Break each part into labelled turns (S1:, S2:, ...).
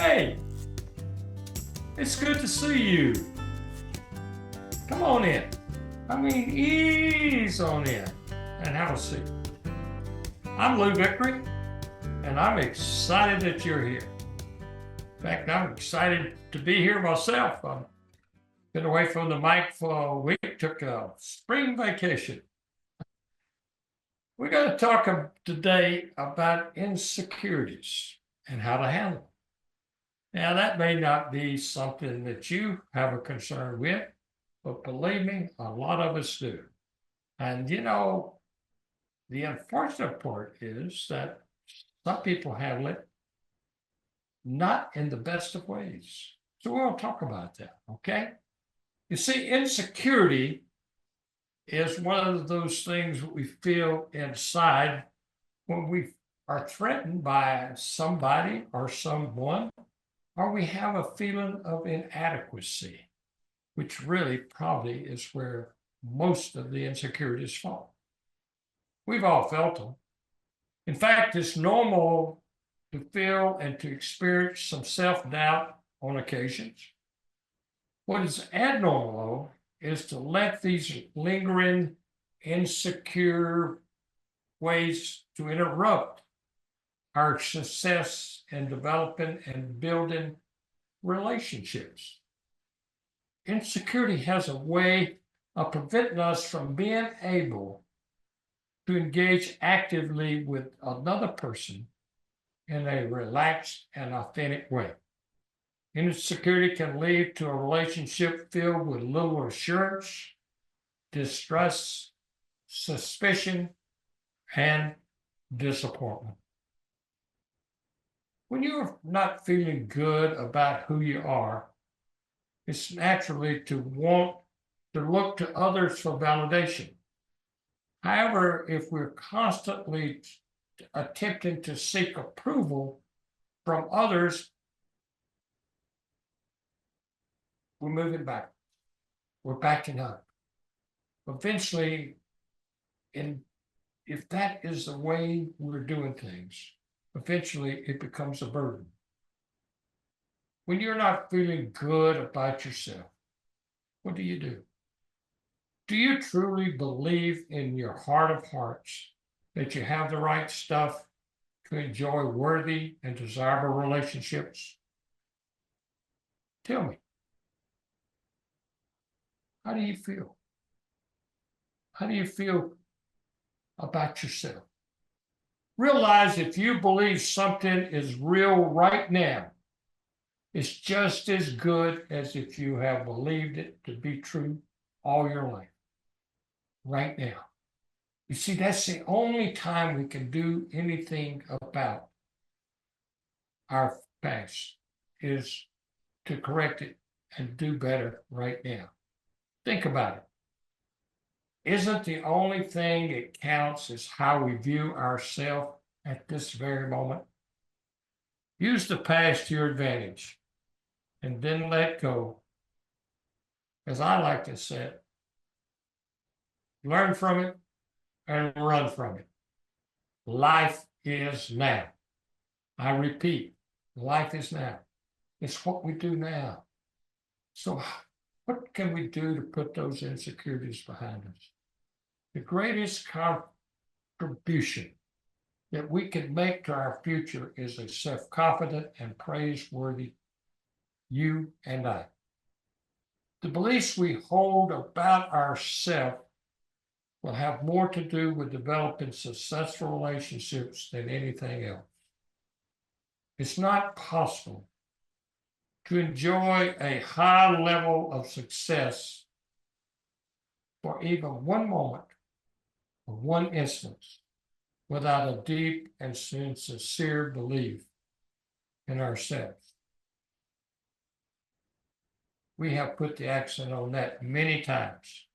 S1: Hey, it's good to see you. Come on in. Ease on in and have a seat. I'm Vickery, and I'm excited that you're here. In fact, I'm excited to be here myself. I've been away from the mic for a week, took a spring vacation. We're going to talk today about insecurities and how to handle them. Now, that may not be something that you have a concern with, but believe me, a lot of us do. And the unfortunate part is that some people handle it not in the best of ways. So we'll talk about that, okay? You see, insecurity is one of those things that we feel inside when we are threatened by somebody or someone, or we have a feeling of inadequacy, which really probably is where most of the insecurities fall. We've all felt them. In fact, it's normal to feel and to experience some self-doubt on occasions. What is abnormal, though, is to let these lingering, insecure ways to interrupt our success in developing and building relationships. Insecurity has a way of preventing us from being able to engage actively with another person in a relaxed and authentic way. Insecurity can lead to a relationship filled with little assurance, distrust, suspicion, and disappointment. When you're not feeling good about who you are, it's naturally to want to look to others for validation. However, if we're constantly attempting to seek approval from others, we're moving back. We're backing up. Eventually, if that is the way we're doing things, eventually it becomes a burden. When you're not feeling good about yourself, what do you do? Do you truly believe in your heart of hearts that you have the right stuff to enjoy worthy and desirable relationships? Tell me, how do you feel? How do you feel about yourself? Realize if you believe something is real right now, it's just as good as if you have believed it to be true all your life, right now. You see, that's the only time we can do anything about our past, is to correct it and do better right now. Think about it. Isn't the only thing that counts is how we view ourselves at this very moment? Use the past to your advantage and then let go. As I like to say, learn from it and run from it. Life is now. I repeat, life is now. It's what we do now. So what can we do to put those insecurities behind us? The greatest contribution that we can make to our future is a self-confident and praiseworthy you and I. The beliefs we hold about ourselves will have more to do with developing successful relationships than anything else. It's not possible to enjoy a high level of success for even one moment or one instance without a deep and sincere belief in ourselves. We have put the accent on that many times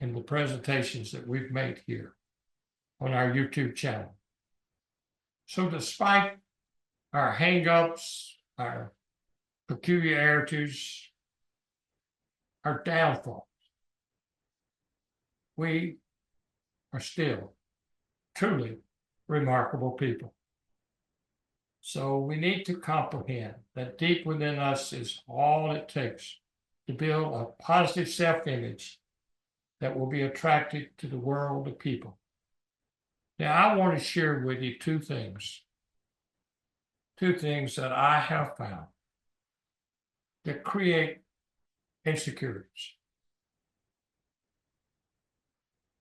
S1: in the presentations that we've made here on our YouTube channel. So despite our hang-ups, our peculiarities, our downfalls, we are still truly remarkable people. So we need to comprehend that deep within us is all it takes to build a positive self-image that will be attractive to the world of people. Now, I want to share with you two things that I have found that create insecurities.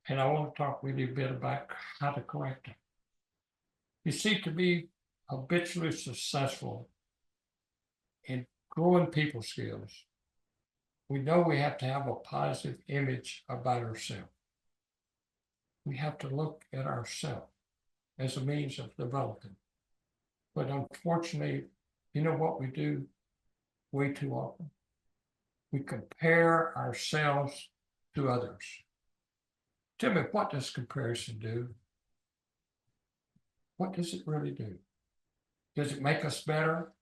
S1: And I want to talk with you a bit about how to correct them. You see, to be habitually successful in growing people skills, we know we have to have a positive image about ourselves. We have to look at ourselves as a means of developing. But unfortunately, you know what we do way too often? We compare ourselves to others. Tell me, what does comparison do? What does it really do? Does it make us better?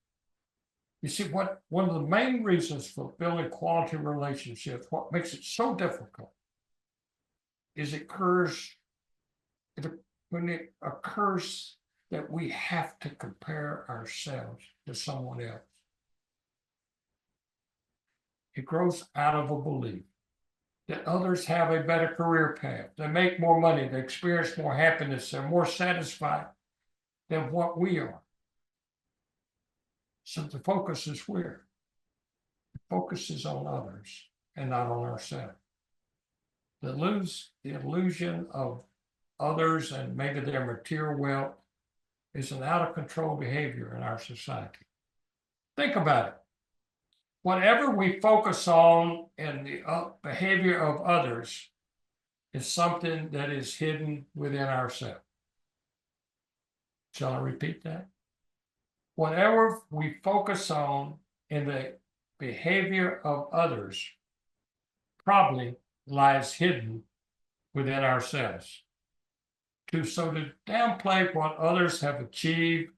S1: You see, one of the main reasons for building quality relationships, what makes it so difficult, is when it occurs that we have to compare ourselves to someone else. It grows out of a belief that others have a better career path, they make more money, they experience more happiness, they're more satisfied than what we are. So the focus is where? The focus is on others and not on ourselves. The illusion of others and maybe their material wealth is an out of control behavior in our society. Think about it. Whatever we focus on in the behavior of others is something that is hidden within ourselves. Shall I repeat that? Whatever we focus on in the behavior of others probably lies hidden within ourselves. So to downplay what others have achieved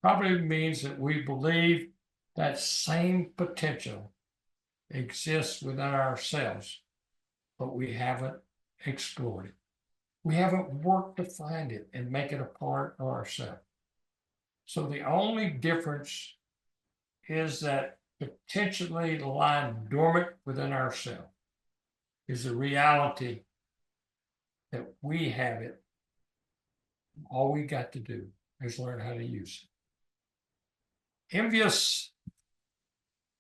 S1: probably means that we believe that same potential exists within ourselves, but we haven't explored it. We haven't worked to find it and make it a part of ourselves. So the only difference is that potentially lying dormant within ourselves is the reality that we have it. All we got to do is learn how to use it. Envious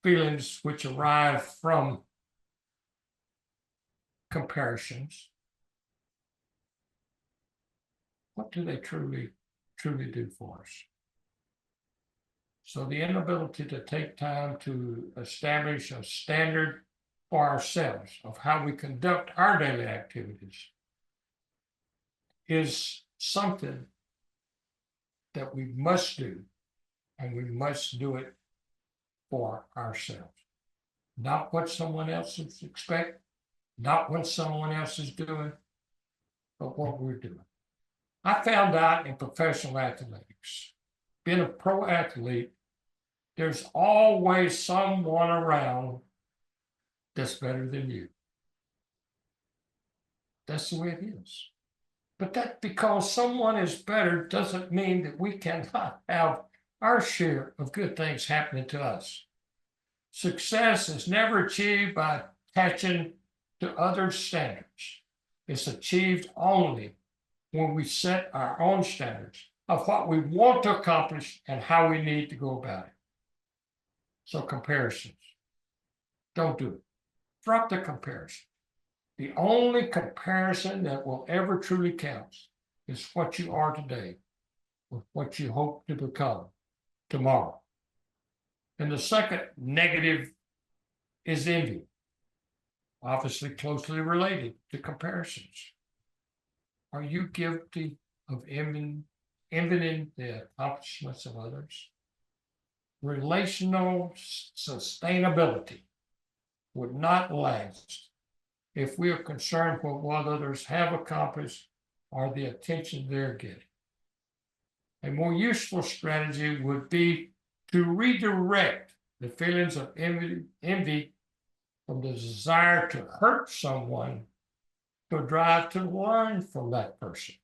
S1: feelings which arise from comparisons, what do they truly do for us? So the inability to take time to establish a standard for ourselves of how we conduct our daily activities is something that we must do, and we must do it for ourselves. Not what someone else expects, not what someone else is doing, but what we're doing. I found out in professional athletics, being a pro athlete, there's always someone around that's better than you. That's the way it is. But that because someone is better doesn't mean that we cannot have our share of good things happening to us. Success is never achieved by attaching to others' standards. It's achieved only when we set our own standards of what we want to accomplish and how we need to go about it. So comparisons, don't do it. Drop the comparison. The only comparison that will ever truly count is what you are today with what you hope to become tomorrow. And the second negative is envy, obviously closely related to comparisons. Are you guilty of envying the accomplishments of others? Relational sustainability would not last if we are concerned with what others have accomplished or the attention they're getting. A more useful strategy would be to redirect the feelings of envy from the desire to hurt someone to a drive to learn from that person.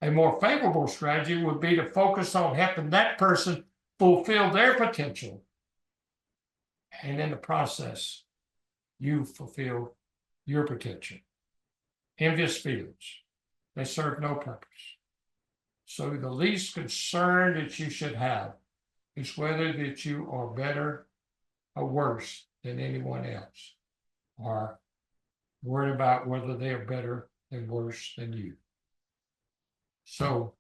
S1: A more favorable strategy would be to focus on helping that person fulfill their potential. And in the process, you fulfill your potential. Envious feelings, they serve no purpose. So the least concern that you should have is whether that you are better or worse than anyone else, or worried about whether they are better and worse than you. So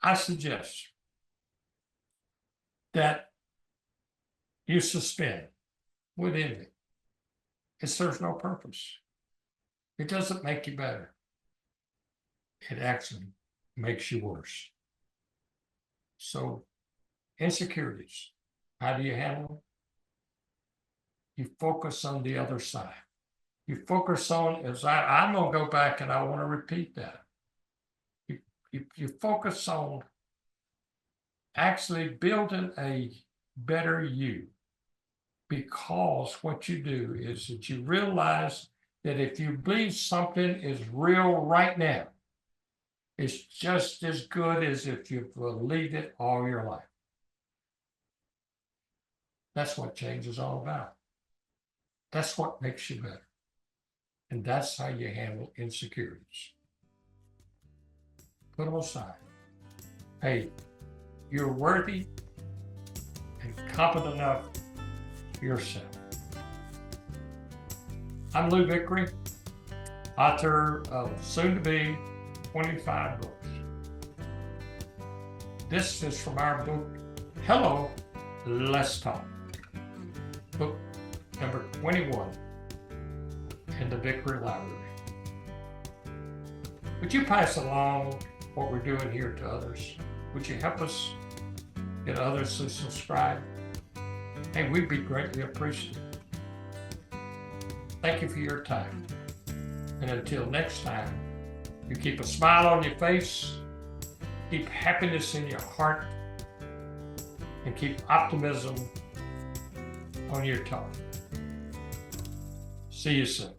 S1: I suggest that you suspend with envy. It serves no purpose. It doesn't make you better. It actually makes you worse. So, insecurities, how do you handle them? You focus on the other side. You focus on, I'm going to go back and I want to repeat that. You focus on actually building a better you, because what you do is that you realize that if you believe something is real right now, it's just as good as if you've believed it all your life. That's what change is all about. That's what makes you better. And that's how you handle insecurities. Put them aside. Hey, you're worthy and competent enough yourself. I'm Lou Vickery, author of soon-to-be 25 books. This is from our book, Hello, Let's Talk. Book number 21 in the Vickery Library. Would you pass along what we're doing here to others? Would you help us get others to subscribe? Hey, we'd be greatly appreciative. Thank you for your time. And until next time, you keep a smile on your face, keep happiness in your heart, and keep optimism on your tongue. See you soon.